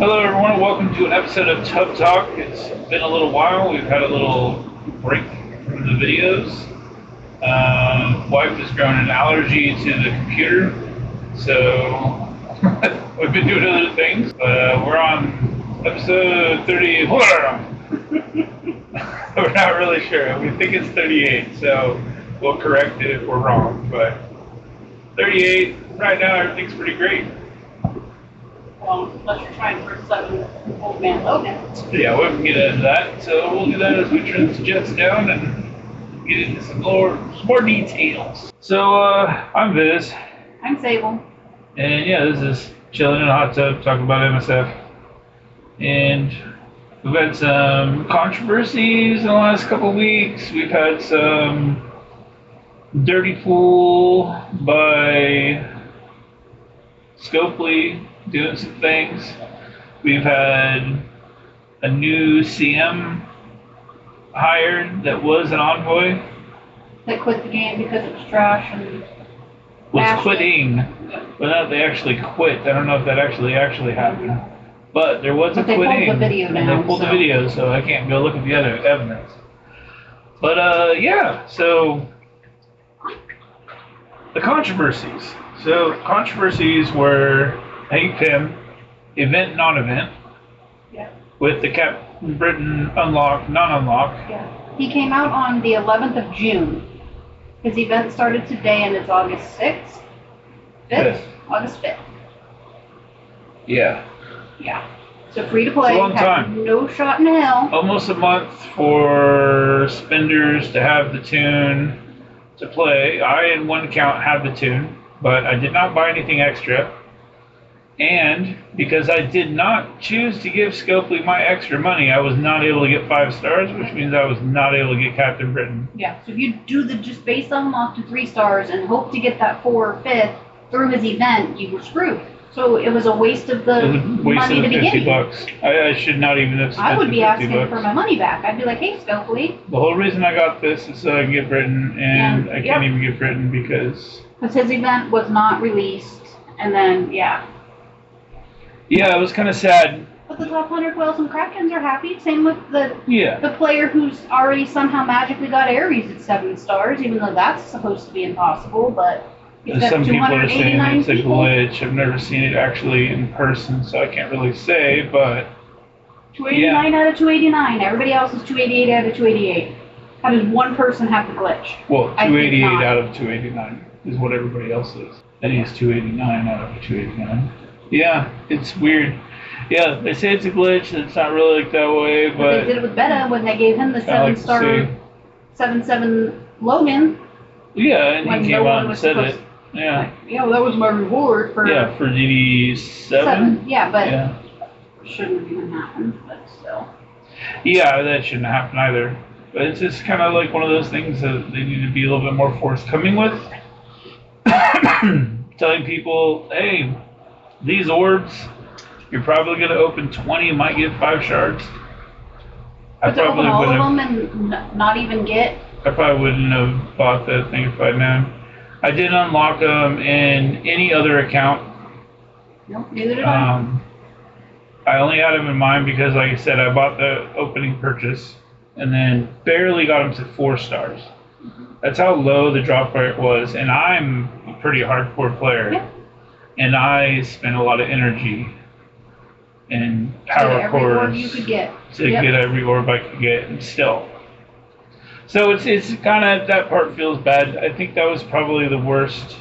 Hello, everyone. Welcome to an episode of Tub Talk. It's been a little while. We've had a little break from the videos. Wife has grown an allergy to the computer, so we've been doing other things. But we're on episode 30. We're not really sure. We think it's 38, so we'll correct it if we're wrong. But 38, right now, everything's pretty great. Unless you're trying for 7 old man Logan. Yeah, we can get into that. So we'll do that as we trim the jets down and get into some more details. So I'm Viz. I'm Sable. And yeah, this is chilling in a hot tub, talking about MSF. And we've had some controversies in the last couple of weeks. We've had some dirty pool by Scopely doing some things. We've had a new CM hired that was an envoy. That quit the game because it was trash and Was quitting, but not they actually quit. I don't know if that actually happened. But there was a quitting. They pulled the video down. They pulled the video, so I can't go look at the other evidence. But yeah, so the controversies. So controversies were Pim, event, non-event, yeah, with the Captain Britain unlock, non-unlock. Yeah. He came out on the 11th of June. His event started today and it's August 6th? 5th? August 5th. Yeah. Yeah. So free to play. It's a long time. No shot in hell. Almost a month for spenders to have the tune to play. I, in one account, have the tune, but I did not buy anything extra. And because I did not choose to give Scopely my extra money, I was not able to get 5 stars, which means I was not able to get Captain Britain. Yeah, so if you do the just based on unlock to 3 stars and hope to get that 4 or 5th through his event, you were screwed. So it was a waste of the money to begin. $50. I should not even have spent I would be $50. asking for my money back. I'd be like, hey, Scopely. The whole reason I got this is so I can get Britain, and I can't even get Britain because his event was not released, and then, yeah, it was kind of sad. But the top 100 whales and krakens are happy. Same with the the player who's already somehow magically got Ares at 7 stars, even though that's supposed to be impossible. But he's got some people are saying it's a people. glitch. I've never seen it actually in person, so I can't really say. But 289 out of 289. Everybody else is 288 out of 288. How does one person have the glitch? Well, 288 out of 289 is what everybody else is. And he's 289 out of 289. Yeah, it's weird. Yeah, they say it's a glitch, and it's not really like that way, but they did it with Beta when they gave him the 7-star 7-7 Logan. Yeah, and he came out and said it. Yeah. Like, yeah, well, that was my reward for... Yeah, for DD7. Yeah, but shouldn't even happen, but still. Yeah, that shouldn't happen either. But it's just kind of like one of those things that they need to be a little bit more forthcoming with. Telling people, hey, these orbs, you're probably going to open 20, you might get 5 shards. But to open all of them and not even get... I probably wouldn't have bought that thing if I'd known. I didn't unlock them in any other account. Nope, neither did I. I only had them in mine because, like I said, I bought the opening purchase and then barely got them to 4 stars. That's how low the drop rate was, and I'm a pretty hardcore player. Yeah. And I spent a lot of energy and power cores to get every orb I could get, and still. So it's kind of, that part feels bad. I think that was probably the worst.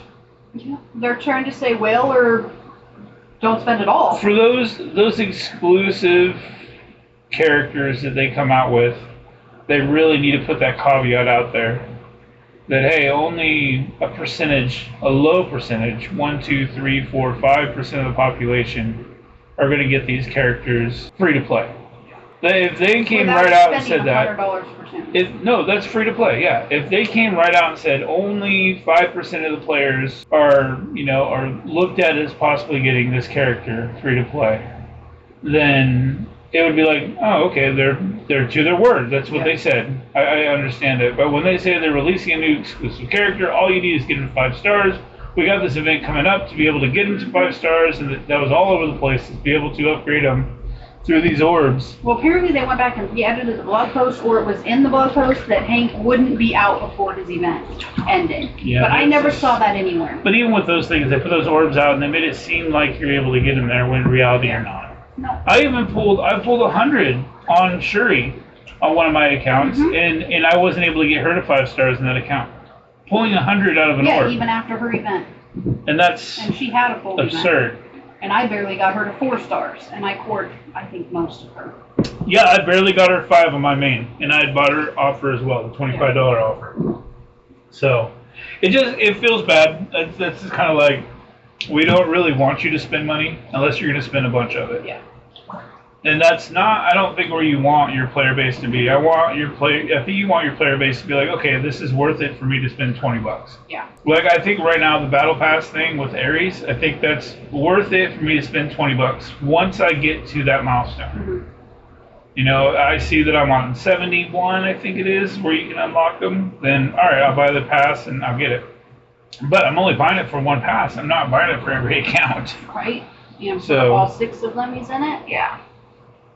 Yeah. They're trying to say whale or don't spend it all. For those exclusive characters that they come out with, they really need to put that caveat out there. That, hey, only a percentage, a low percentage, 1, 2, 3, 4, 5% of the population are going to get these characters free to play. If they came right out and said that, no, that's free to play. Yeah, if they came right out and said only 5% of the players are looked at as possibly getting this character free to play, then it would be like, oh, okay, they're to their word. That's what they said. I understand it. But when they say they're releasing a new exclusive character, all you need is get them 5 stars, we got this event coming up to be able to get them to 5 stars, and that was all over the place, to be able to upgrade them through these orbs. Well, apparently they went back and re-edited the blog post, or it was in the blog post that Hank wouldn't be out before his event ended. Yeah, but I never saw that anywhere. But even with those things, they put those orbs out and they made it seem like you're able to get them there when in reality you're not. No. I pulled 100 on Shuri on one of my accounts, and I wasn't able to get her to 5 stars in that account. Pulling 100 out of an orb. Yeah, even after her event. And that's she had a full absurd. Event. And I barely got her to 4 stars, and I cored, I think, most of her. Yeah, I barely got her 5 on my main, and I had bought her offer as well, the $25 offer. So, it feels bad. That's just kind of like, we don't really want you to spend money unless you're going to spend a bunch of it. Yeah. And that's not, I don't think, where you want your player base to be. I think you want your player base to be like, okay, this is worth it for me to spend $20. Yeah. Like, I think right now the Battle Pass thing with Ares, I think that's worth it for me to spend $20 once I get to that milestone. You know, I see that I'm on 71, I think it is, where you can unlock them. Then, all right, I'll buy the pass and I'll get it. But I'm only buying it for one pass. I'm not buying it for every account. Right. Yeah. So, all 6 of them he's in it. Yeah.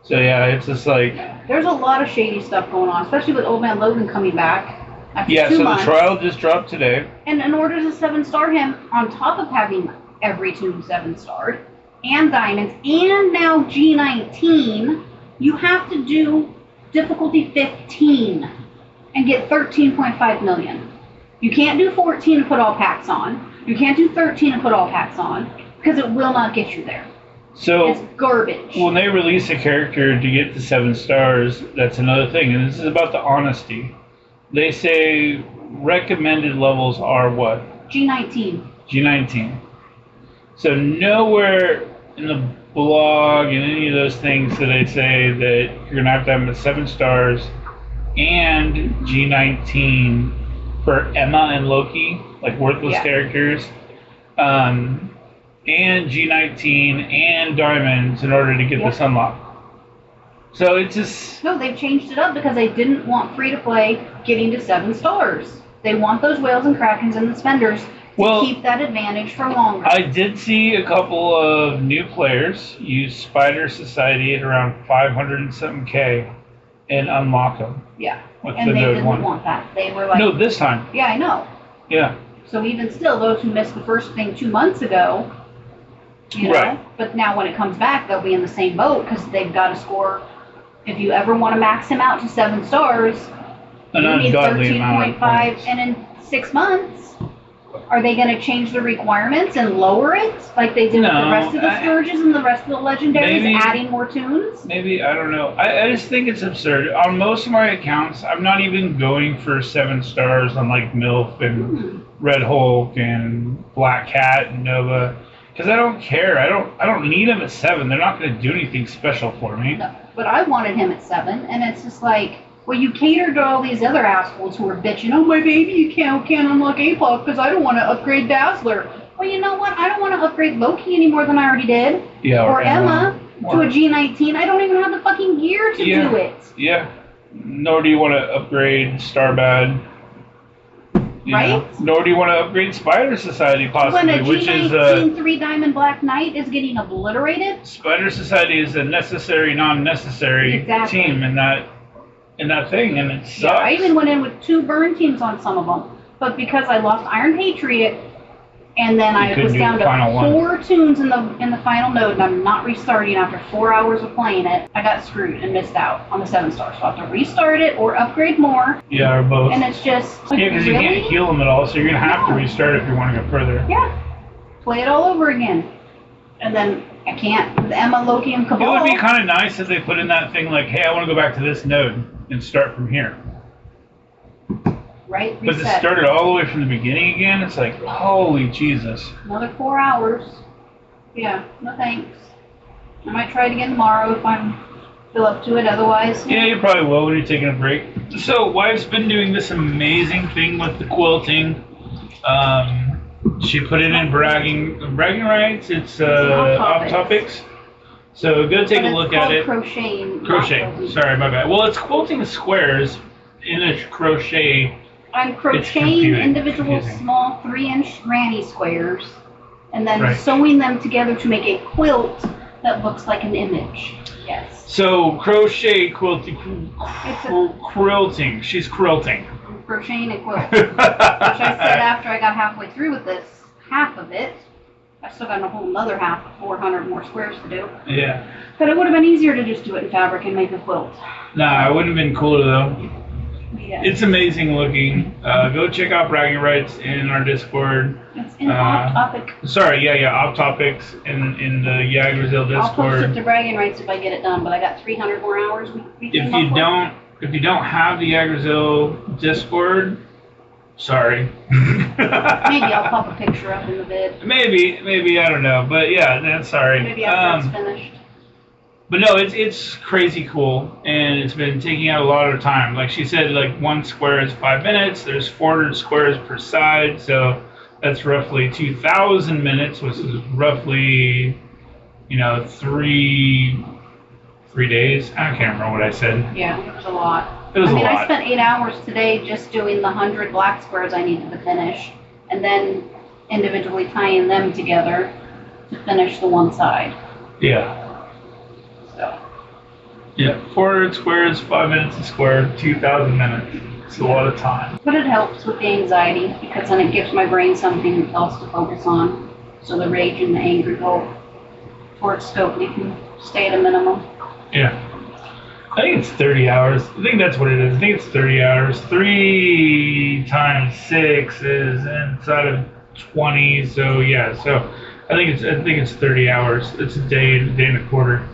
So yeah, it's just like... There's a lot of shady stuff going on, especially with Old Man Logan coming back after 2 months. The trial just dropped today. And in order to 7-star him, on top of having every tomb 7-starred, and diamonds, and now G19, you have to do difficulty 15 and get 13.5 million. You can't do 14 and put all packs on. You can't do 13 and put all packs on, because it will not get you there. So it's garbage. When they release a character to get to 7 stars, that's another thing, and this is about the honesty. They say recommended levels are what? G19. G19. So nowhere in the blog and any of those things that they say that you're gonna have to have 7 stars and G19 for Emma and Loki, like worthless characters. And G19 and diamonds in order to get this unlock. So it's just... No, they've changed it up because they didn't want free-to-play getting to 7 stars. They want those whales and krakens and the spenders to keep that advantage for longer. I did see a couple of new players use Spider Society at around 500 and something K and unlock them. Yeah, and they didn't want that. They were like... No, this time. Yeah, I know. Yeah. So even still, those who missed the first thing 2 months ago... You know? Right. But now when it comes back, they'll be in the same boat because they've got to score. If you ever want to max him out to 7 stars, you need 13.5. And in 6 months, are they going to change the requirements and lower it like they did with the rest of the Scourges and the rest of the Legendaries, adding more tunes? Maybe, I don't know. I just think it's absurd. On most of my accounts, I'm not even going for 7 stars on like MILF and Red Hulk and Black Cat and Nova. Because I don't care. I don't need him at 7. They're not going to do anything special for me. No, but I wanted him at 7, and it's just like, well, you catered to all these other assholes who are bitching, oh, my baby, you can't unlock A-Pop because I don't want to upgrade Dazzler. Well, you know what? I don't want to upgrade Loki any more than I already did. Yeah, or Emma to a G19. I don't even have the fucking gear to do it. Yeah. Nor do you want to upgrade Starbad. Right? Nor do you want to upgrade Spider Society, possibly, which is a 3 Diamond Black Knight is getting obliterated. Spider Society is a necessary, non-necessary team in that thing, and it sucks. Yeah, I even went in with 2 burn teams on some of them, but because I lost Iron Patriot, and then I was down to 4 tunes in the final node, and I'm not restarting after 4 hours of playing it. I got screwed and missed out on the 7 stars. So I have to restart it or upgrade more. Yeah, or both. And it's just like, because you can't heal them at all, so you're gonna have to restart if you want to go further. Yeah, play it all over again. And then I can't with Emma, Loki, and Cabal. It would be kind of nice if they put in that thing like, hey, I want to go back to this node and start from here. Right? But to start it all the way from the beginning again, it's like, holy Jesus. Another 4 hours. Yeah, no thanks. I might try it again tomorrow if I'm still up to it, otherwise... Yeah, you probably will when you're taking a break. So, wife's been doing this amazing thing with the quilting. She put it in bragging rights. It's off topics. So, go take a look at it. Crocheting. Sorry, my bad. Well, it's quilting squares in a crochet I'm crocheting individual small 3-inch granny squares and then sewing them together to make a quilt that looks like an image. Yes. So crochet quilting. She's quilting. I'm crocheting a quilt. Which I said after I got halfway through with this, half of it, I still got a whole other half, 400 more squares to do. Yeah. But it would have been easier to just do it in fabric and make a quilt. Nah, it would have been cooler though. Yeah. It's amazing looking. Go check out Bragging Rights in our Discord. It's in Off Topic. Sorry, Off Topics in the Brazil Discord. I'll post it to Bragging Rights if I get it done, but I got 300 more hours. If you don't have the Brazil Discord, sorry. Maybe I'll pop a picture up in the vid. Maybe I don't know, but yeah, that's sorry. Maybe after it's finished. But no, it's crazy cool, and it's been taking out a lot of time. Like she said, like one square is 5 minutes. There's 400 squares per side, so that's roughly 2,000 minutes, which is roughly, 3 days. I can't remember what I said. Yeah, it was a lot. It was a lot. I spent 8 hours today just doing the 100 black squares I needed to finish, and then individually tying them together to finish the one side. Yeah. So. Yeah, 400 squares, 5 minutes a square, 2,000 minutes. It's a lot of time. But it helps with the anxiety because then it gives my brain something else to focus on. So the rage and the anger go towards scope. We can stay at a minimum. Yeah. I think it's 30 hours. I think that's what it is. I think it's 30 hours. 3 times 6 is inside of 20. So yeah. So I think it's 30 hours. It's a day and a quarter.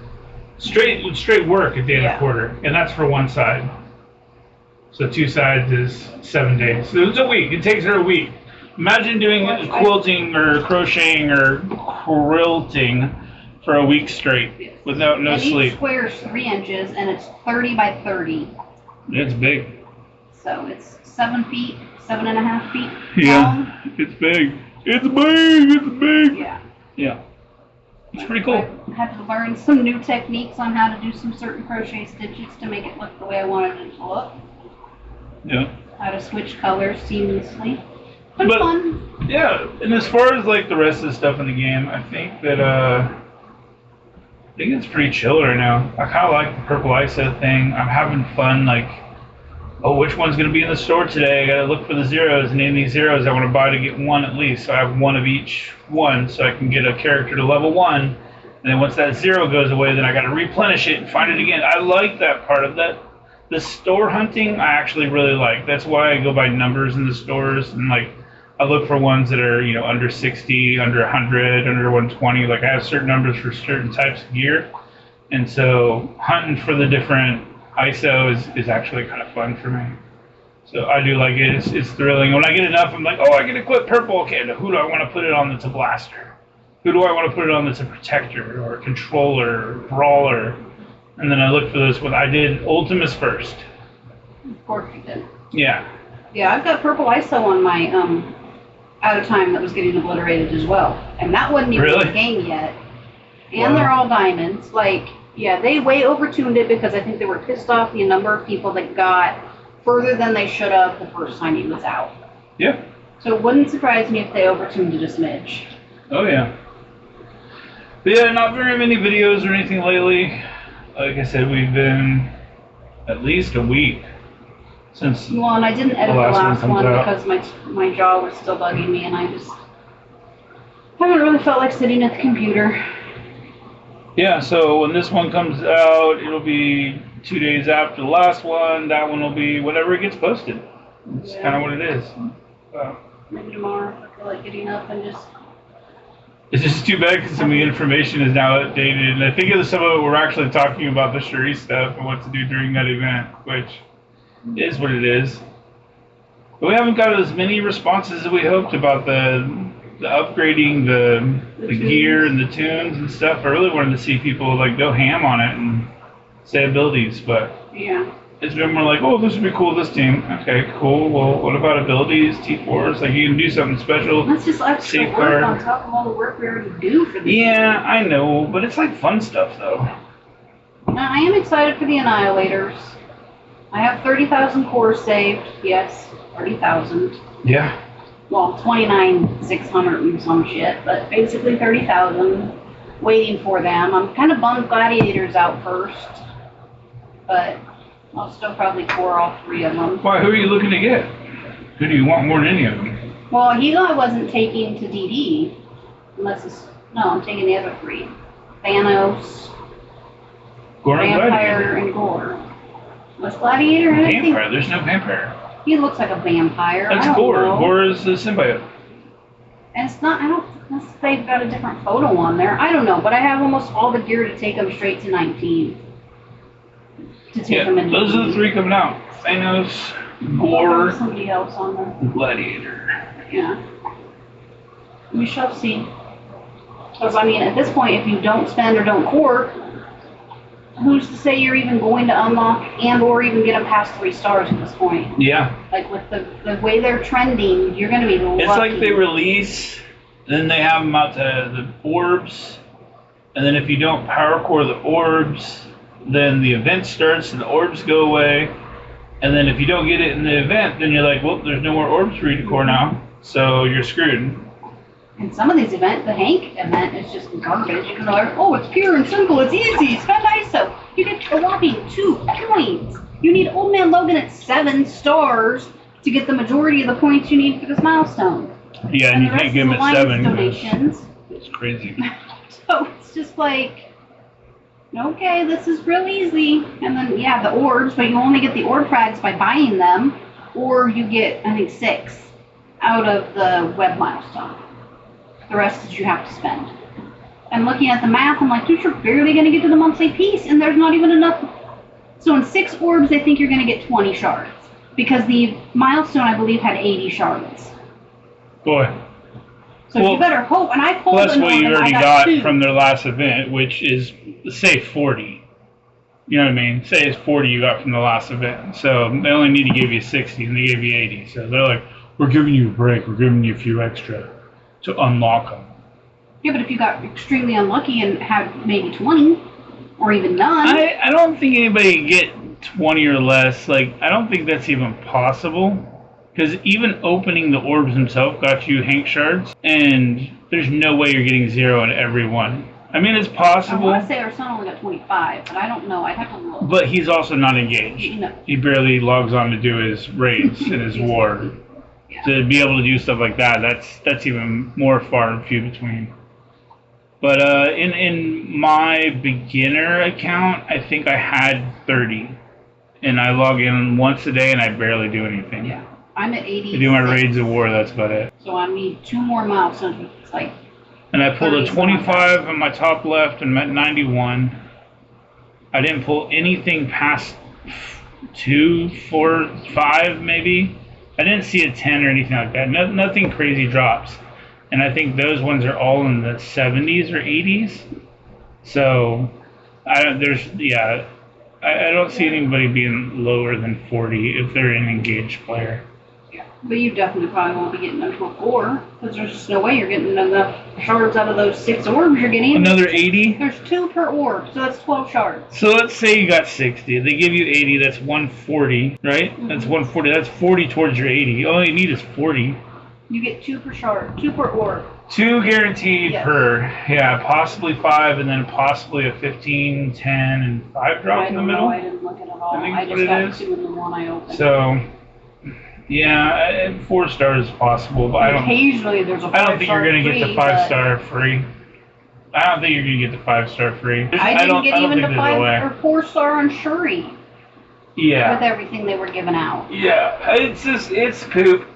Straight work a day and a quarter, and that's for one side. So 2 sides is 7 days. So it's a week. It takes her a week. Imagine doing quilting or crocheting or quilting for a week straight without no sleep. Each square is 3 inches, and it's 30 by 30. It's big. So it's 7 feet, 7.5 feet. Yeah, long. it's big. It's big. Yeah. Yeah. It's pretty cool. I had to learn some new techniques on how to do some certain crochet stitches to make it look the way I wanted it to look. Yeah. How to switch colors seamlessly. But fun. Yeah, and as far as like the rest of the stuff in the game, I think that I think it's pretty chill right now. I kind of like the purple ISO thing. I'm having fun. Like, oh, which one's gonna be in the store today? I gotta look for the zeros and name these zeros I want to buy to get one at least. So I have one of each one, so I can get a character to level 1. And then once that 0 goes away, then I gotta replenish it and find it again. I like that part of that. The store hunting, I actually really like. That's why I go by numbers in the stores, and like I look for ones that are under 60, under 100, under 120. Like I have certain numbers for certain types of gear, and so hunting for the different ISO is actually kind of fun for me. So I do like it. It's thrilling. When I get enough, I'm like, oh, I can equip purple. Okay, now who do I want to put it on that's a blaster? Who do I want to put it on that's a protector or a controller or brawler? And then I look for those. I did Ultimus first. Of course you did. Yeah. Yeah, I've got purple ISO on my out of time that was getting obliterated as well. And that wasn't even in the game yet. And they're all diamonds. Like, yeah, they way overtuned it because I think they were pissed off the number of people that got further than they should have the first time he was out. Yeah. So it wouldn't surprise me if they overtuned it a smidge. Oh, yeah. But yeah, not very many videos or anything lately. Like I said, we've been at least a week since. Well, and I didn't edit the last one because my jaw was still bugging me, and I just haven't really felt like sitting at the computer. Yeah, so when this one comes out, it'll be 2 days after the last one. That one will be whenever it gets posted. It's kind of what it is. Maybe tomorrow if I feel like getting up and just. It's just too bad because some of the information is now outdated. And I think some of it we're actually talking about the Cherie stuff and what to do during that event, which is what it is. But we haven't got as many responses as we hoped about the upgrading the gear and the tunes and stuff. I really wanted to see people like go ham on it and say abilities, but yeah, it's been more like, oh, this would be cool, this team. Okay, cool. Well, what about abilities, T4s? Like you can do something special. That's just extra work on top of all the work we already do for this. Yeah, I know, but it's like fun stuff though. I am excited for the Annihilators. I have 30,000 cores saved. Yes, 30,000. Yeah. Well, 29,600 and some shit, but basically 30,000 waiting for them. I'm kind of bummed Gladiator's out first, but I'll still probably core all 3 of them. Why? Who are you looking to get? Who do you want more than any of them? Well, Hilo I wasn't taking to DD, unless it's, no, I'm taking the other 3. Thanos, Gore and Vampire, Gladiator. and Gore. Was Gladiator? I think Vampire. There's no vampire. he looks like a vampire. That's I don't Gore. know. Gore is the symbiote. And it's not, I don't, unless they've got a different photo on there. I don't know, but I have almost all the gear to take them straight to 19. To take Yeah, them into those are the DD. 3 coming out. Thanos, There's Gore, somebody else on there. Gladiator. Yeah. We shall see. Because, I mean, at this point, if you don't spend or don't core, who's to say you're even going to unlock and or even get them past 3 stars at this point? Yeah. Like, with the way they're trending, you're going to be lucky. It's like they release, then they have them out to the orbs, and then if you don't power core the orbs, then the event starts and the orbs go away, and then if you don't get it in the event, then you're like, well, there's no more orbs for you to core now, so you're screwed. And some of these events, the Hank event is just garbage. You can go, oh, it's pure and simple, it's easy, it's got ISO. You get a whopping 2 points. You need Old Man Logan at 7 stars to get the majority of the points you need for this milestone. Yeah, and And you the rest can't give is them at alliance 7. 'cause donations. It's crazy. So it's just like, okay, this is real easy. And then, yeah, the orbs, but you only get the orb frags by buying them, or you get, I think, 6 out of the web milestone. The rest is you have to spend. And looking at the math, I'm like, dude, you're barely going to get to the monthly piece, and there's not even enough. So in 6 orbs, they think you're going to get 20 shards. Because the milestone, I believe, had 80 shards. Boy. So Well, you better hope. And I pulled Plus an what orb you and I already got got 2. from their last event, which is, say, 40. You know what I mean? Say it's 40 you got from the last event. So they only need to give you 60, and they gave you 80. So they're like, we're giving you a break. We're giving you a few extra to unlock them. Yeah, but if you got extremely unlucky and had maybe 20, or even none. I don't think anybody can get 20 or less. Like, I don't think that's even possible. Because even opening the orbs himself got you Hank shards, and there's no way you're getting 0 in every one. I mean, it's I possible, want to say our son only got 25, but I don't know. I'd have to look. but he's also not engaged. You know. He barely logs on to do his raids and his war. Yeah. To be able to do stuff like that, that's even more far and few between. But in my beginner account, I think I had 30, and I log in once a day, and I barely do anything. Yeah, I'm at 80. I do my raids of war. That's about it. So I need 2 more milestones. It's like, And I pulled a 30 25 on my top left, and I'm at 91. I didn't pull anything past 2, 4, 5 maybe. I didn't see a 10 or anything like that. Nothing crazy drops. And I think those ones are all in the 70s or 80s. So I don't see anybody being lower than 40 if they're an engaged player. yeah. But you definitely probably won't be getting into a 4, because there's just no way you're getting enough shards out of those 6 orbs you're getting. Another 80? There's 2 per orb, so that's 12 shards. So let's say you got 60. They give you 80, that's 140, right? Mm-hmm. That's 140. That's 40 towards your 80. All you need is 40. You get 2 per shard, 2 per orb. 2 guaranteed Yes. per. Yeah, possibly 5, and then possibly a 15, 10, and 5 drop I in the don't middle. know, I didn't look at it all. I think I that's just what it got is. 2 in the one I opened. So, yeah, 4 stars is possible, but I don't Occasionally there's a 5-star think you're going to get the free, 5-star free. I don't think you're going to get the 5-star free. but I didn't get even think the there's a 5 way. or 4-star on Shuri with Yeah. everything they were giving out. Yeah, it's poop.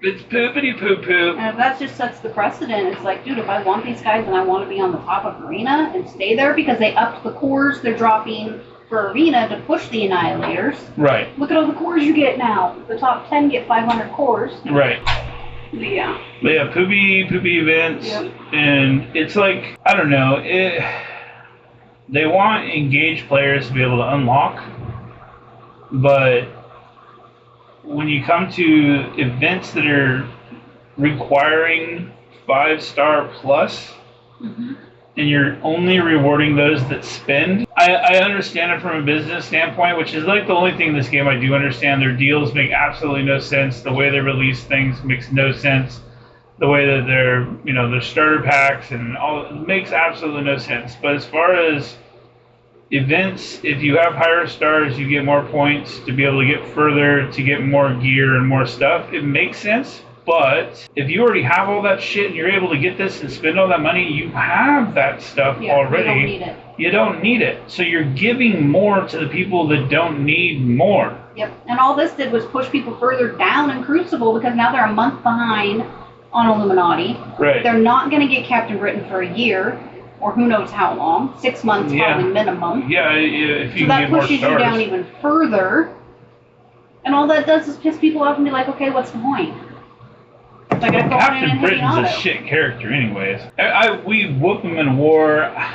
It's poopity poop poop. And if that just sets the precedent, it's like, dude, if I want these guys and I want to be on the top of Arena and stay there because they upped the cores they're dropping for Arena to push the Annihilators. Right, Look at all the cores you get now. The top 10 get 500 cores. right. Yeah. But yeah, poopy events, Yep. and it's like, I don't know, they want engaged players to be able to unlock, but when you come to events that are requiring 5-star plus, Mm-hmm. and you're only rewarding those that spend. I understand it from a business standpoint, which is like the only thing in this game I do understand. Their deals make absolutely no sense. The way they release things makes no sense. The way that their starter packs and all, it makes absolutely no sense. But as far as events, if you have higher stars, you get more points to be able to get further, to get more gear and more stuff. It makes sense. But if you already have all that shit and you're able to get this and spend all that money, you have that stuff already. You don't need it. You don't need it. So you're giving more to the people that don't need more. Yep. And all this did was push people further down in Crucible because now they're a month behind on Illuminati. Right. They're not going to get Captain Britain for a year or who knows how long. 6 months probably minimum. Yeah, if you so can get more stars. that pushes you down even further. And all that does is piss people off and be like, okay, what's the point? Like Captain Britain's a shit character anyways. We whoop him in war. I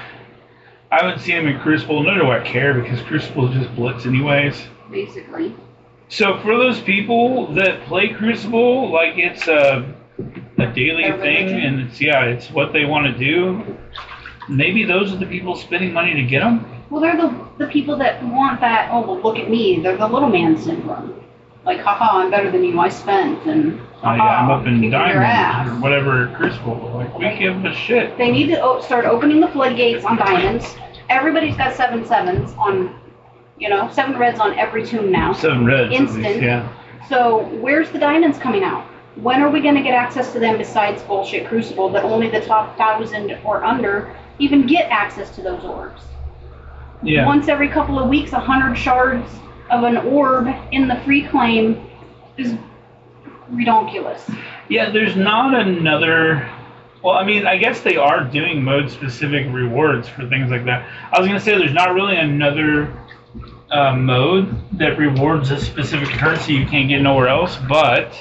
haven't seen him in Crucible, nor do I care because Crucible is just Blitz anyways. Basically. So for those people that play Crucible, like it's a daily thing and it's what they want to do, maybe those are the people spending money to get them? Well, they're the people that want that, oh, well, look at me. They're the little man syndrome. Like, haha, I'm better than you, I spent, and haha, I'm up in diamonds or whatever Crucible. Like, we give a shit. They need to start opening the floodgates on diamonds. Everybody's got 7 sevens on, 7 reds on every tomb now. 7 reds, instant. At least, yeah. So, where's the diamonds coming out? When are we going to get access to them besides bullshit Crucible that only the top 1,000 or under even get access to those orbs? Yeah. Once every couple of weeks, 100 shards of an orb in the free claim is ridiculous. Yeah, there's not another... Well, I mean, I guess they are doing mode-specific rewards for things like that. I was going to say there's not really another mode that rewards a specific currency you can't get nowhere else, but...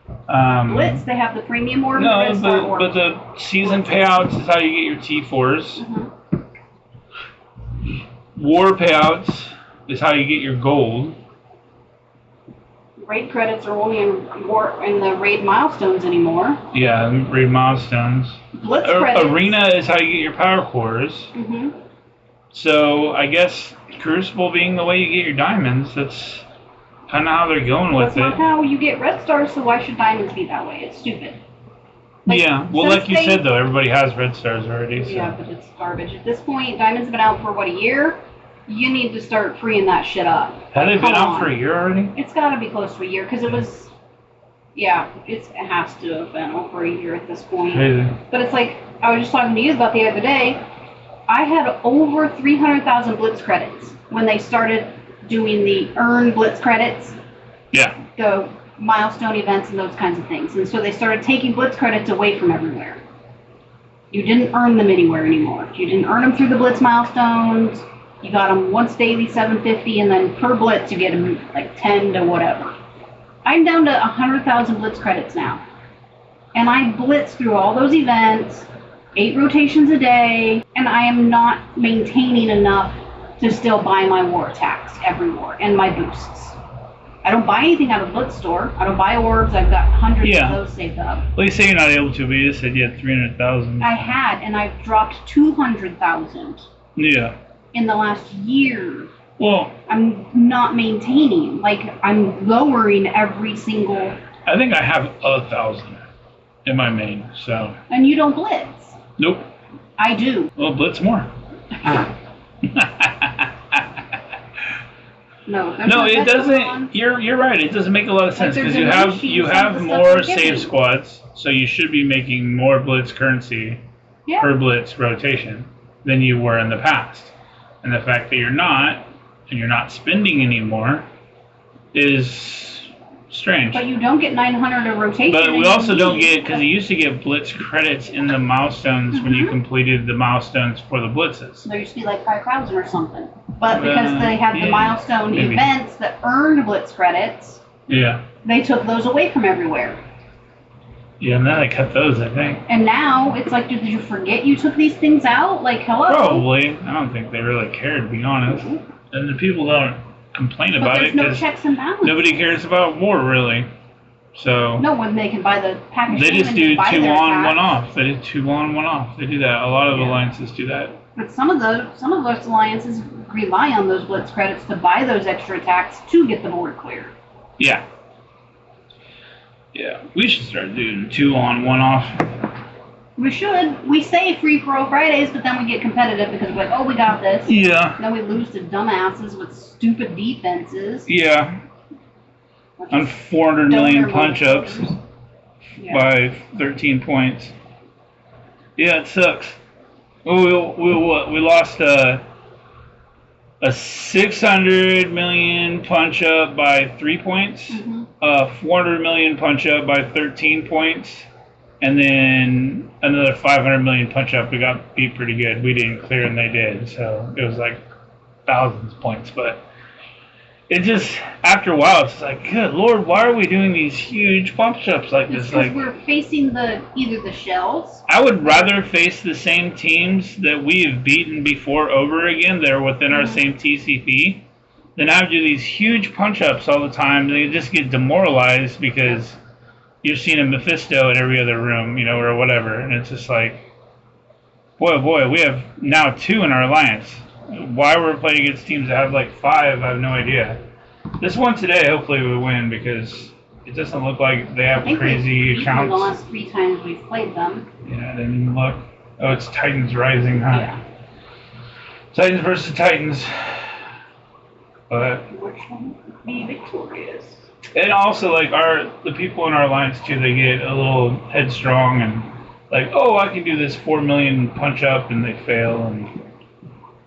Blitz, they have the premium orb. No, but the season payouts is how you get your T4s. Mm-hmm. War payouts is how you get your gold. Raid credits are only in the raid milestones anymore. Yeah, raid milestones. Blitz credits. Arena is how you get your power cores. Mm-hmm. So I guess Crucible being the way you get your diamonds, that's kind of how they're going with it. That's not how you get red stars, so why should diamonds be that way? It's stupid. Yeah, well, like you said, though, everybody has red stars already. So. Yeah, but it's garbage. At this point, diamonds have been out for, a year? You need to start freeing that shit up. Have they been out for a year already? It's got to be close to a year, because it was... Yeah, it has to have been over a year at this point. Crazy. But it's like, I was just talking to you about the other day, I had over 300,000 Blitz credits when they started doing the earn Blitz credits. Yeah. The milestone events and those kinds of things. And so they started taking Blitz credits away from everywhere. You didn't earn them anywhere anymore. You didn't earn them through the Blitz milestones. You got them once daily, 750, and then per Blitz you get them like 10 to whatever. I'm down to 100,000 Blitz credits now. And I blitz through all those events, 8 rotations a day, and I am not maintaining enough to still buy my war attacks every war and my boosts. I don't buy anything out of the Blitz store. I don't buy orbs. I've got hundreds of those saved up. Well, you say you're not able to, but you just said you had 300,000. I had, and I've dropped 200,000. Yeah. In the last year. Well, I'm not maintaining. Like, I'm lowering every single... I think I have 1,000 in my main, so... And you don't blitz. Nope. I do. Well, blitz more. No, it doesn't. You're right. It doesn't make a lot of sense because you have more save squads, so you should be making more blitz currency per blitz rotation than you were in the past. And the fact that you're not, and you're not spending anymore, is strange. But you don't get 900 a rotation. But we also don't get, because you used to get blitz credits in the milestones when you completed the milestones for the blitzes. There used to be like 5,000 or something. But because they had the milestone events that earned blitz credits, they took those away from everywhere. Yeah, and now they cut those, I think. And now it's like, did you forget you took these things out? Like, hello? Probably. I don't think they really cared, to be honest. And the people don't complain about it because no checks and balances. Nobody cares about war, really. So no, when they can buy the package. they just do buy 2 their on, packs. 1 off. They do 2 on, 1 off. They do that. A lot of alliances do that. But some of those alliances rely on those blitz credits to buy those extra attacks to get the board clear. Yeah. Yeah. We should start doing 2 on, 1 off. We should. We say free for all Fridays, but then we get competitive because we're like, oh, we got this. Yeah. Then we lose to dumbasses with stupid defenses. Yeah. On 400 million punch-ups by 13 points. Yeah, it sucks. We lost a 600 million punch-up by 3 points, Mm-hmm. a 400 million punch-up by 13 points, and then another 500 million punch-up. We got beat pretty good. We didn't clear, and they did, so it was like thousands of points, but it just, after a while, it's like, good Lord, why are we doing these huge punch-ups like this? Because Like, we're facing either the shells. I would rather face the same teams that we have beaten before over again that are within our same TCP than I would do these huge punch-ups all the time. They just get demoralized because you're seeing a Mephisto in every other room, or whatever. And it's just like, boy, we have now 2 in our alliance. Why we're playing against teams that have like 5, I have no idea. This one today, hopefully we win because it doesn't look like they have crazy accounts. The last 3 times we've played them. Yeah, I didn't even look. Oh, it's Titans Rising, huh? Yeah. Titans versus Titans. But Which one would be victorious? and also like the people in our alliance too, they get a little headstrong and like, oh, I can do this 4 million punch up, and they fail, and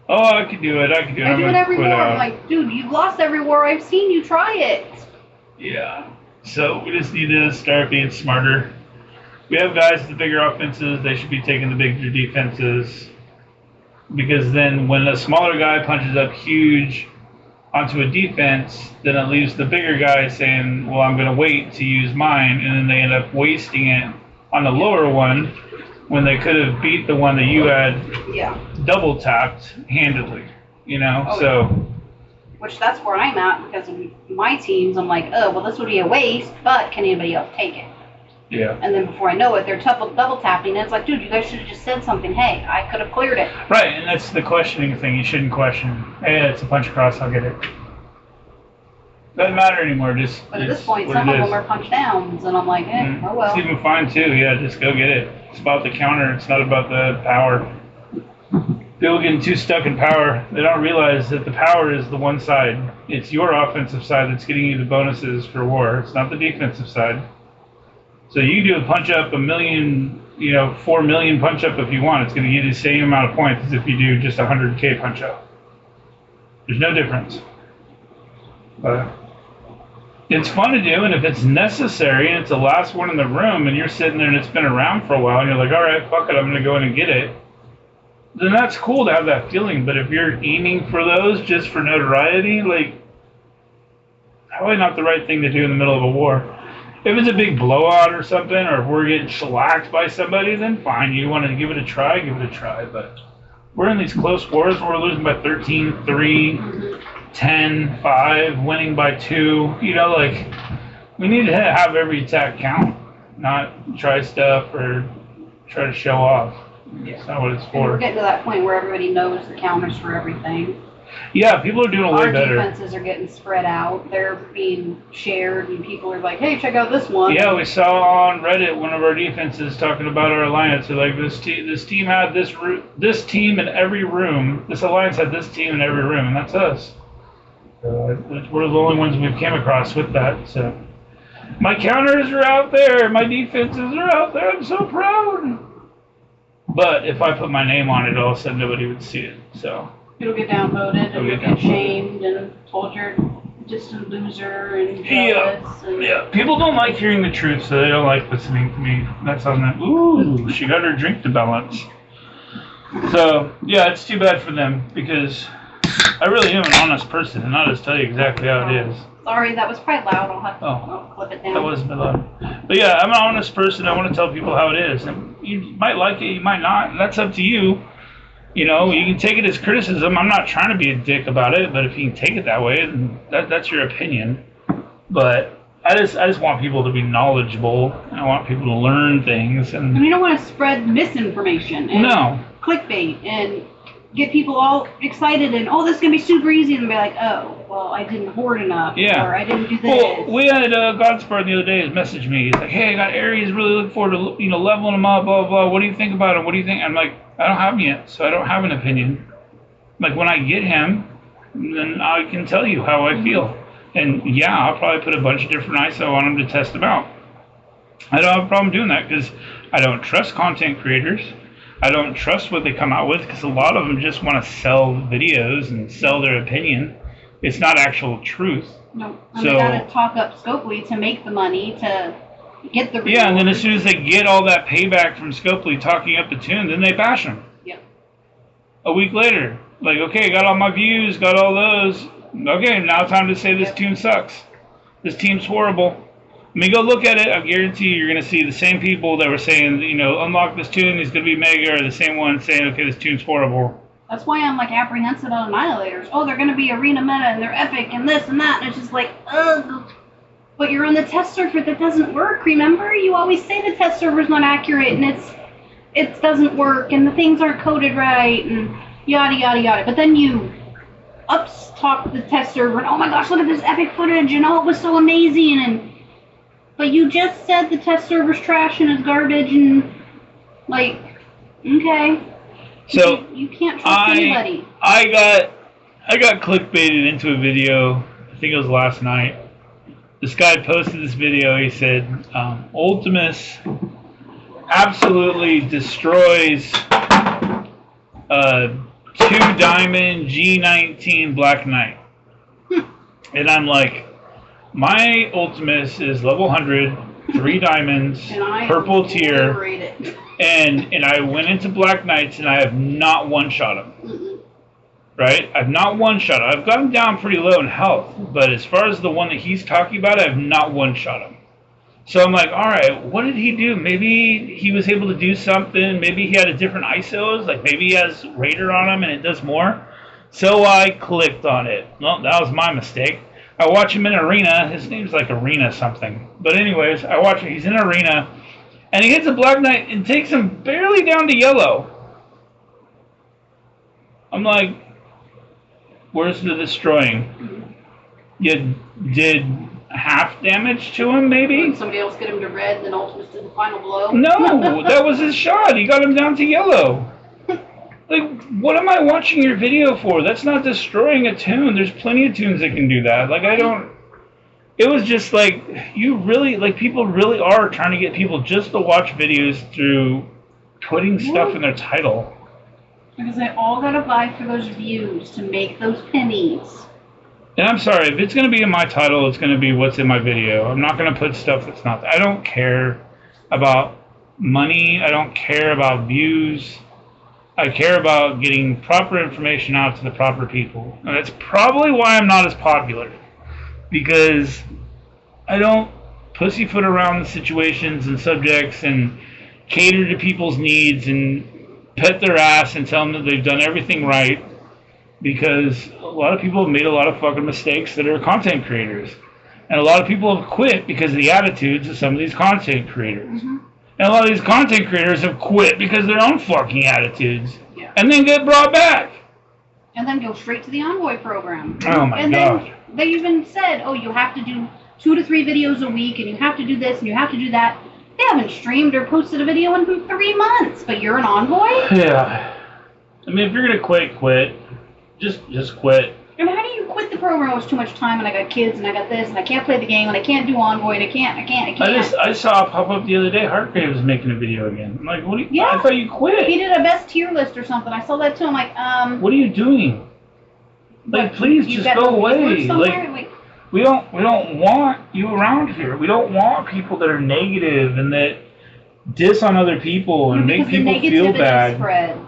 oh, I can do it. I do it every war. I'm like, dude, you've lost every war I've seen you try it. Yeah. So we just need to start being smarter. We have guys with the bigger offenses. They should be taking the bigger defenses. Because then when a smaller guy punches up huge onto a defense, then it leaves the bigger guy saying, well, I'm going to wait to use mine. And then they end up wasting it on the lower one when they could have beat the one that you had double tapped handedly. Which that's where I'm at because of my teams. I'm like, oh, well, this would be a waste, but can anybody else take it? Yeah. And then before I know it, they're double tapping, and it's like, dude, you guys should have just said something. Hey, I could have cleared it. Right, and that's the questioning thing. You shouldn't question. Hey, it's a punch across, I'll get it. Doesn't matter anymore. But at this point, some of them are punch downs, and I'm like, oh well. It's even fine too. Yeah, just go get it. It's about the counter. It's not about the power. People getting too stuck in power. They don't realize that the power is the one side. It's your offensive side that's getting you the bonuses for war. It's not the defensive side. So you can do a punch up 4 million punch up if you want. It's going to give you the same amount of points as if you do just 100K punch up. There's no difference. But it's fun to do, and if it's necessary and it's the last one in the room and you're sitting there and it's been around for a while and you're like, all right, fuck it, I'm going to go in and get it, then that's cool to have that feeling. But if you're aiming for those just for notoriety, like, probably not the right thing to do in the middle of a war. If it's a big blowout or something, or if we're getting shellacked by somebody, then fine. You want to give it a try, give it a try. But we're in these close wars where we're losing by 13, 3, 10, 5, winning by 2. We need to have every attack count, not try stuff or try to show off. That's not what it's for. And we're getting to that point where everybody knows the counters for everything. Yeah, people are doing way better. Our defenses are getting spread out. They're being shared, and people are like, hey, check out this one. Yeah, we saw on Reddit one of our defenses talking about our alliance. They're like, this team had this team in every room. This alliance had this team in every room, and that's us. We're the only ones we've came across with that. So my counters are out there. My defenses are out there. I'm so proud. But if I put my name on it, all of a sudden nobody would see it. So it'll get downvoted, and you'll get shamed and told you're just a loser and jealous. Yeah. People don't like hearing the truth, so they don't like listening to me. That's on that. Ooh, she got her drink to balance. So yeah, it's too bad for them because I really am an honest person, and I'll just tell you exactly how it is. Sorry, that was probably loud. I'll have to clip it down. That wasn't loud. But yeah, I'm an honest person. I want to tell people how it is. And you might like it, you might not. And that's up to you. You can take it as criticism. I'm not trying to be a dick about it, but if you can take it that way, then that's your opinion. But I just want people to be knowledgeable. I want people to learn things, and we don't want to spread misinformation and clickbait and get people all excited and, oh, this is going to be super easy, and be like, oh, well, I didn't hoard enough, or I didn't do this. Well, we had Godspard the other day message me. He's like, hey, I got Aries, really looking forward to, leveling them up, blah, blah, blah. What do you think about him? What do you think? I'm like, I don't have him yet, so I don't have an opinion. Like, when I get him, then I can tell you how I feel. And, yeah, I'll probably put a bunch of different ISO on him to test them out. I don't have a problem doing that because I don't trust content creators. I don't trust what they come out with because a lot of them just want to sell videos and sell their opinion. It's not actual truth. No, and they got to talk up Scopely to make the money to get the... Yeah, and then as soon as they get all that payback from Scopely talking up the tune, then they bash them. Yep. A week later, like, okay, got all my views, got all those. Okay, now time to say this tune sucks. This team's horrible. I mean, go look at it. I guarantee you're going to see the same people that were saying, unlock this tune, he's going to be mega, or the same one saying, okay, this tune's horrible. That's why I'm, like, apprehensive on Annihilators. Oh, they're going to be arena meta, and they're epic, and this and that, and it's just like, ugh. But you're on the test server that doesn't work, remember? You always say the test server's not accurate, and it doesn't work, and the things aren't coded right, and yada, yada, yada. But then you talk the test server, and oh my gosh, look at this epic footage, and oh, it was so amazing, but you just said the test server's trash and it's garbage, and, like, okay. So you can't trust anybody. I got clickbaited into a video. I think it was last night. This guy posted this video. He said, Ultimus absolutely destroys 2-diamond G19 Black Knight. And I'm like, my Ultimus is level 100, 3 diamonds, purple tier, and I went into Black Knights and I have not one-shot him. Right? I've not one-shot him. I've got him down pretty low in health, but as far as the one that he's talking about, I have not one-shot him. So I'm like, alright, what did he do? Maybe he was able to do something. Maybe he had a different ISOs. Like maybe he has Raider on him and it does more. So I clicked on it. Well, that was my mistake. I watch him in Arena. His name's like Arena something. But anyways, I watch him. He's in Arena. And he hits a Black Knight and takes him barely down to yellow. I'm like, where's the destroying? You did half damage to him, maybe? Did somebody else get him to red, then Ultimus did the final blow? No, that was his shot. He got him down to yellow. Like, what am I watching your video for? That's not destroying a tune. There's plenty of tunes that can do that. Like, I don't... It was just like, you really... Like, people really are trying to get people just to watch videos through putting stuff in their title. Because they all gotta buy for those views to make those pennies. And I'm sorry, if it's going to be in my title, it's going to be what's in my video. I'm not going to put stuff that's not... I don't care about money. I don't care about views. I care about getting proper information out to the proper people. And that's probably why I'm not as popular. Because I don't pussyfoot around the situations and subjects and cater to people's needs and pet their ass and tell them that they've done everything right. Because a lot of people have made a lot of fucking mistakes that are content creators. And a lot of people have quit because of the attitudes of some of these content creators. Mm-hmm. And a lot of these content creators have quit because of their own fucking attitudes. Yeah. And then get brought back. And then go straight to the Envoy program. Oh my God. Then they even said, oh, you have to do 2 to 3 videos a week, and you have to do this, and you have to do that. They haven't streamed or posted a video in 3 months, but you're an Envoy? Yeah. I mean, if you're going to quit. Just quit. And how do you quit the program? It was too much time, and I got kids, and I got this, and I can't play the game, and I can't do Envoy, and I can't. I saw it pop up the other day. Heartgrave was making a video again. I'm like, what do you... Yeah. I thought you quit. He did a best tier list or something. I saw that too. I'm like, what are you doing? Like, please just go away. Like, we don't want you around here. We don't want people that are negative and that diss on other people and make people feel bad. Spreads.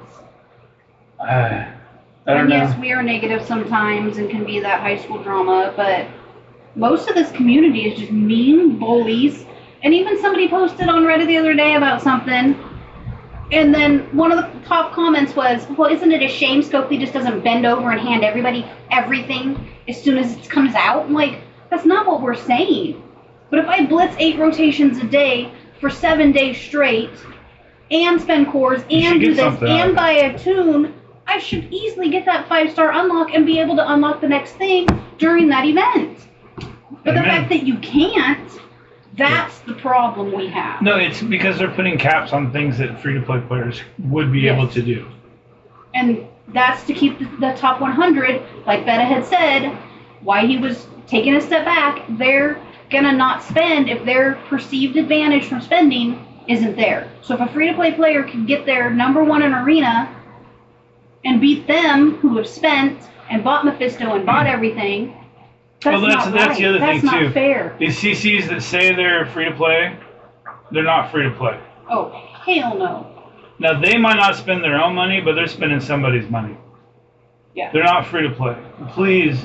I don't know. Yes, we are negative sometimes and can be that high school drama, but most of this community is just mean bullies. And even somebody posted on Reddit the other day about something, and then one of the top comments was, well, isn't it a shame Scopely just doesn't bend over and hand everybody everything as soon as it comes out? I'm like, that's not what we're saying. But if I blitz 8 rotations a day for 7 days straight, and spend cores, and do this, and buy a tune, I should easily get that 5-star unlock and be able to unlock the next thing during that event. But the fact that you can't, that's the problem we have. No, it's because they're putting caps on things that free-to-play players would be able to do. And that's to keep the top 100, like Betta had said, why he was taking a step back. They're going to not spend if their perceived advantage from spending isn't there. So if a free-to-play player can get their #1 in Arena and beat them who have spent and bought Mephisto and bought everything, that's not right. The other that's thing not too. Fair. These CCs that say they're free-to-play, they're not free-to-play. Oh, hell no. Now, they might not spend their own money, but they're spending somebody's money. Yeah. They're not free-to-play. Please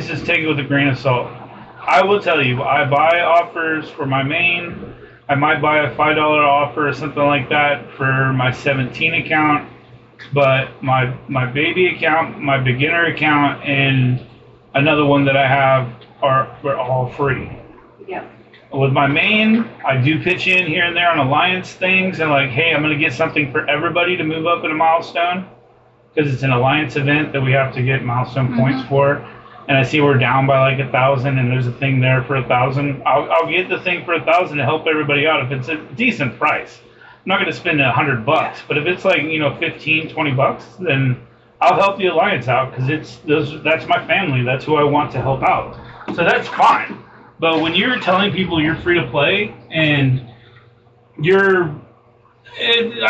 just take it with a grain of salt. I will tell you, I buy offers for my main. I might buy a $5 offer or something like that for my 17 account, but my baby account, my beginner account, and another one that I have are all free. Yeah. With my main, I do pitch in here and there on alliance things and like, hey, I'm going to get something for everybody to move up in a milestone because it's an alliance event that we have to get milestone points for. And I see we're down by like 1,000 and there's a thing there for 1,000. I'll get the thing for 1,000 to help everybody out if it's a decent price. I'm not going to spend $100, but if it's like, 15, 20 bucks, then I'll help the alliance out because that's my family. That's who I want to help out. So that's fine. But when you're telling people you're free to play and I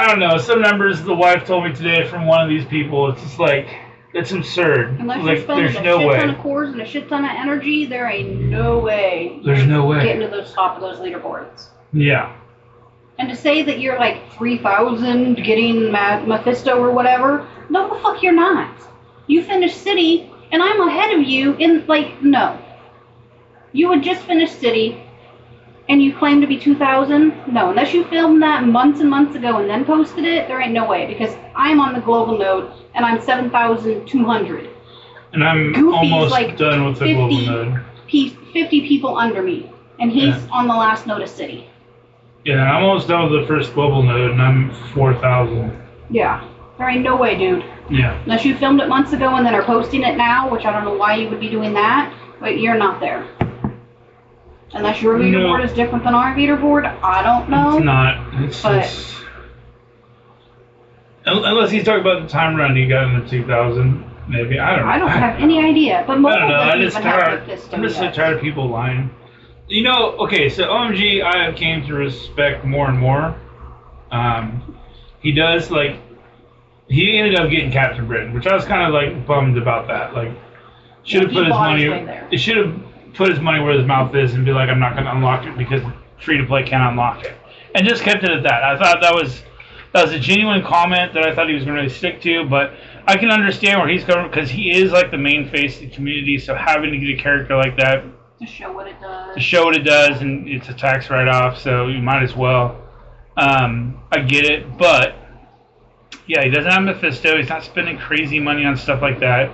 don't know, some numbers the wife told me today from one of these people, it's just like, it's absurd. Unless you're spending a shit ton of cores and a shit ton of energy, there ain't no way. There's no way. Getting to the top of those leaderboards. Yeah. And to say that you're like 3,000 getting Mephisto or whatever, no the fuck you're not. You finished City, and I'm ahead of you in, no. You would just finish City, and you claim to be 2,000? No, unless you filmed that months and months ago and then posted it, there ain't no way, because I'm on the global node, and I'm 7,200. And I'm Goofy's almost done with the global node. 50 people under me, and he's on the last node of City. Yeah, I'm almost done with the first global node, and I'm 4,000. Yeah, there ain't no way, dude. Yeah. Unless you filmed it months ago and then are posting it now, which I don't know why you would be doing that, but you're not there. Unless your leaderboard is different than our leaderboard, I don't know. It's not. It's unless he's talking about the time run he got in the 2,000, maybe. I don't know. I don't have any idea. But most of I'm just so tired of people lying. Okay, so OMG, I have came to respect more and more. He does, he ended up getting Captain Britain, which I was kind of, bummed about that. Should have put his money, it should have put his money where his mouth is and be like, I'm not going to unlock it because free-to-play can't unlock it. And just kept it at that. I thought that was a genuine comment that I thought he was going to really stick to, but I can understand where he's coming because he is, the main face of the community, so having to get a character like that to show what it does. And it's a tax write-off, so you might as well. I get it, but yeah, he doesn't have Mephisto. He's not spending crazy money on stuff like that.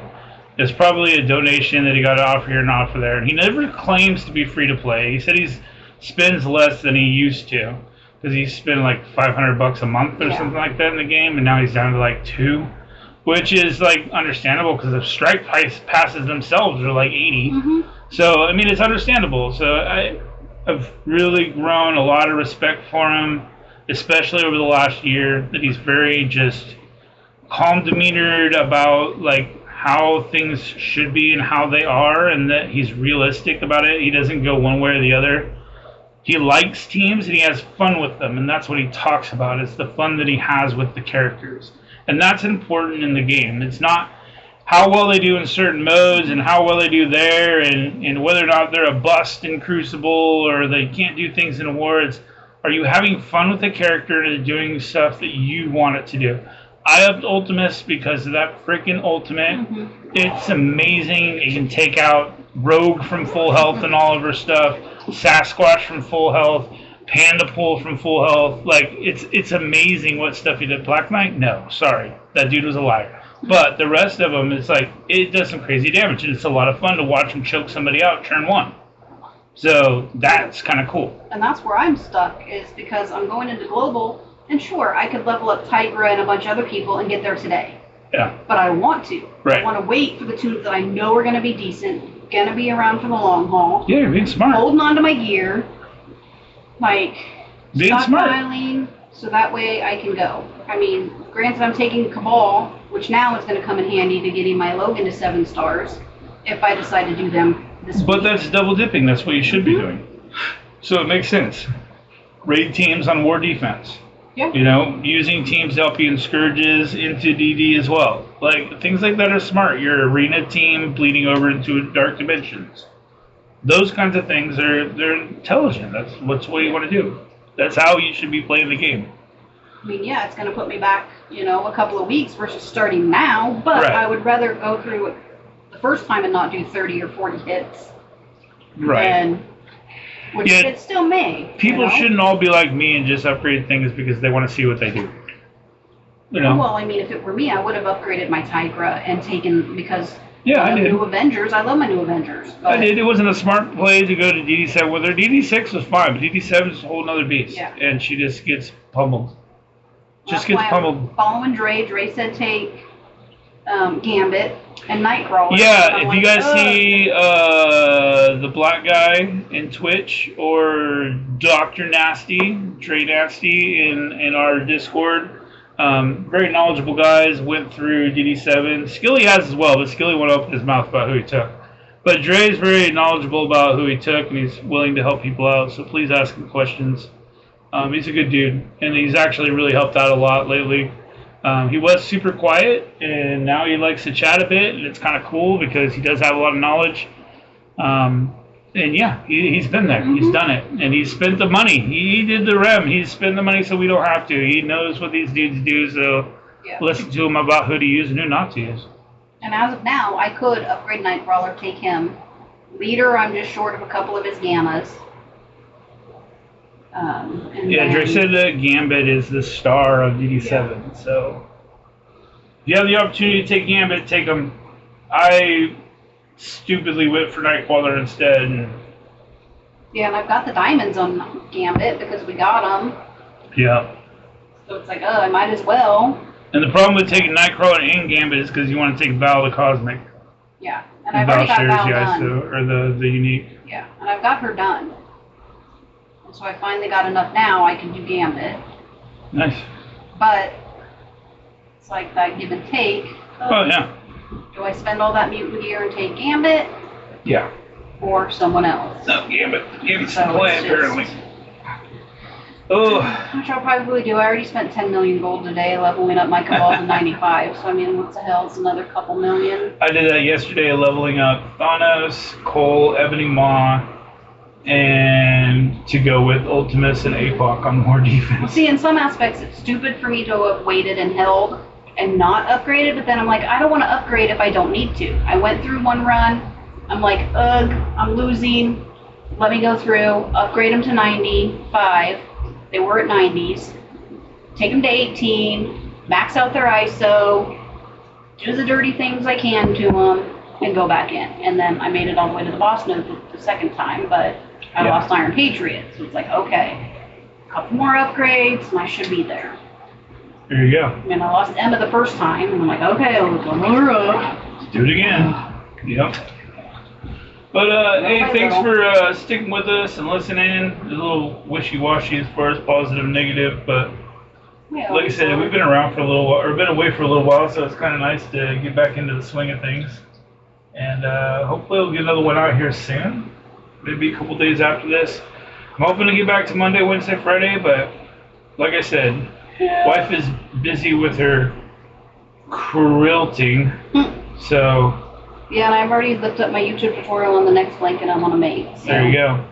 There's probably a donation that he got to offer here and offer there. And he never claims to be free-to-play. He said he spends less than he used to because he spent $500 a month or something like that in the game, and now he's down to $2, which is understandable because the strike price passes themselves are 80. Mm-hmm. So, I mean, it's understandable. So I've really grown a lot of respect for him, especially over the last year, that he's very just calm demeanored about how things should be and how they are, and that he's realistic about it. He doesn't go one way or the other. He likes teams and he has fun with them, and that's what he talks about. It's the fun that he has with the characters. And that's important in the game. It's not how well they do in certain modes and how well they do there and whether or not they're a bust in Crucible or they can't do things in awards. Are you having fun with the character and doing stuff that you want it to do? I upped Ultimus because of that freaking ultimate. Mm-hmm. It's amazing. You can take out Rogue from full health and all of her stuff, Sasquatch from full health, Panda Pool from full health. It's amazing what stuff he did. Black Knight? No, sorry. That dude was a liar. But the rest of them, it's it does some crazy damage, and it's a lot of fun to watch him choke somebody out turn 1. So that's kind of cool. And that's where I'm stuck, is because I'm going into global, and sure, I could level up Tigra and a bunch of other people and get there today. Yeah. But I want to. Right. I want to wait for the tunes that I know are going to be decent, going to be around for the long haul. Yeah, you're being smart. Holding on to my gear, like Being smart. stockpiling, so that way I can go. I mean, granted, I'm taking Cabal, which now is going to come in handy to getting my Logan to 7 stars if I decide to do them this week. But that's double dipping. That's what you should be doing. So it makes sense. Raid teams on war defense. Yeah. You know, using teams to help you in scourges into DD as well. Like, things like that are smart. Your arena team bleeding over into dark dimensions. Those kinds of things they're intelligent. That's what you want to do. That's how you should be playing the game. I mean, yeah, it's going to put me back, a couple of weeks versus starting now, but Right. I would rather go through it the first time and not do 30 or 40 hits. Right. And, which Yeah. it still may. People shouldn't all be like me and just upgrade things because they want to see what they do. You know? Well, I mean, if it were me, I would have upgraded my Tigra and taken, because Yeah, I did. New Avengers, I love my New Avengers. But, I did. It wasn't a smart play to go to DD7 with her. DD6 was fine, but DD7 is a whole nother beast. Yeah. And she just gets pummeled. That's Gets why pummeled. I'm following Dre. Dre said take Gambit and Nightcrawler. Yeah, And I'm if like, you guys ugh. see the black guy in Twitch or Dr. Nasty, Dre Nasty in our Discord, very knowledgeable guys, went through DD7. Skilly has as well, but Skilly won't open his mouth about who he took. But Dre's very knowledgeable about who he took, and he's willing to help people out, so please ask him questions. He's a good dude, and he's actually really helped out a lot lately. He was super quiet, and now he likes to chat a bit, and it's kind of cool because he does have a lot of knowledge. And yeah, he's been there. Mm-hmm. He's done it, and he's spent the money. He did the REM. He's spent the money so we don't have to. He knows what these dudes do, so Yeah. listen to him about who to use and who not to use. And as of now, I could upgrade Nightcrawler, take him. Leader, I'm just short of a couple of his gammas. And Yeah, then, Dre said that Gambit is the star of DD7, so if you have the opportunity to take Gambit, take him. I stupidly went for Nightcrawler instead. And Yeah, and I've got the diamonds on Gambit because we got them. yeah. So it's like, I might as well. And the problem with taking Nightcrawler and Gambit is because you want to take Val the Cosmic. Yeah, and I've already got shares Val the done. ISO, or the unique. Yeah, and I've got her done. And so I finally got enough now I can do Gambit. Nice. But it's like that give and take. Oh, yeah. Do I spend all that mutant gear and take Gambit Yeah. or someone else? No, Gambit. Gambit's the So play, it's just- apparently. Oh, Which I'll probably do. I already spent 10 million gold today leveling up my Cabal to 95. So I mean, what the hell is another couple million? I did that yesterday, leveling up Thanos, Cole, Ebony Maw, and to go with Ultimus and APOC on more Well, defense. see, in some aspects, it's stupid for me to have waited and held and not upgraded. But then I'm like, I don't want to upgrade if I don't need to. I went through one run. I'm like, ugh, I'm losing. Let me go through, upgrade them to 95. They were at 90s. Take them to 18, max out their ISO, do the dirty things I can to them, and go back in. And then I made it all the way to the boss node the second time, but I Yeah. lost Iron Patriot. So it's like, okay, a couple more upgrades, and I should be there. There you go. And I lost Emma the first time, and I'm like, okay, I'll go more up. Do it again. Yep. But hey, thanks for sticking with us and listening. It's a little wishy-washy as far as positive and negative, but Yeah, like I said, we've been around for a little while, or been away for a little while, so it's kind of nice to get back into the swing of things. And hopefully we'll get another one out here soon, maybe a couple days after this. I'm hoping to get back to Monday, Wednesday, Friday, but like I said, wife is busy with her quilting, so Yeah, and I've already looked up my YouTube tutorial on the next blanket I want to make. So. there you go.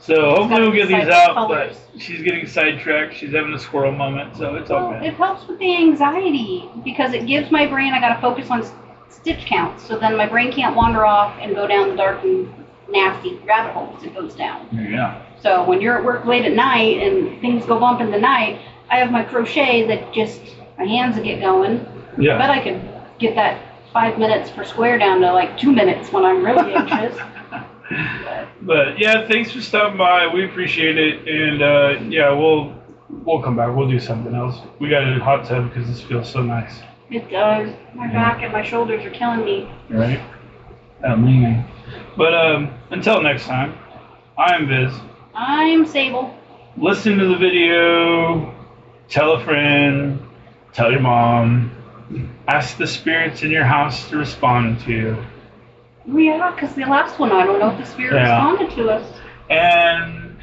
So hopefully we'll get these decide out, colors. but she's getting sidetracked. She's having a squirrel moment, so it's all Well, good. it helps with the anxiety because it gives my brain, I got to focus on stitch counts. So then my brain can't wander off and go down the dark and nasty rabbit holes it goes down. Yeah. So when you're at work late at night and things go bump in the night, I have my crochet that just, my hands will get going. Yeah. I bet I could get that 5 minutes per square down to like 2 minutes when I'm really anxious. But yeah, thanks for stopping by. We appreciate it, and yeah, we'll come back. We'll do something else. We got a hot tub because this feels so nice. It does. My back and my shoulders are killing me. Right? That leaning. But until next time, I'm Viz. I'm Sable. Listen to the video. Tell a friend. Tell your mom. Ask the spirits in your house to respond to you. Yeah, because the last one, I don't know if the spirit responded to us. And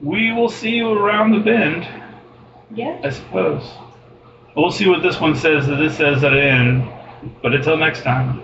we will see you around the bend. Yeah. I suppose. We'll see what this one says that it says at the end. But until next time.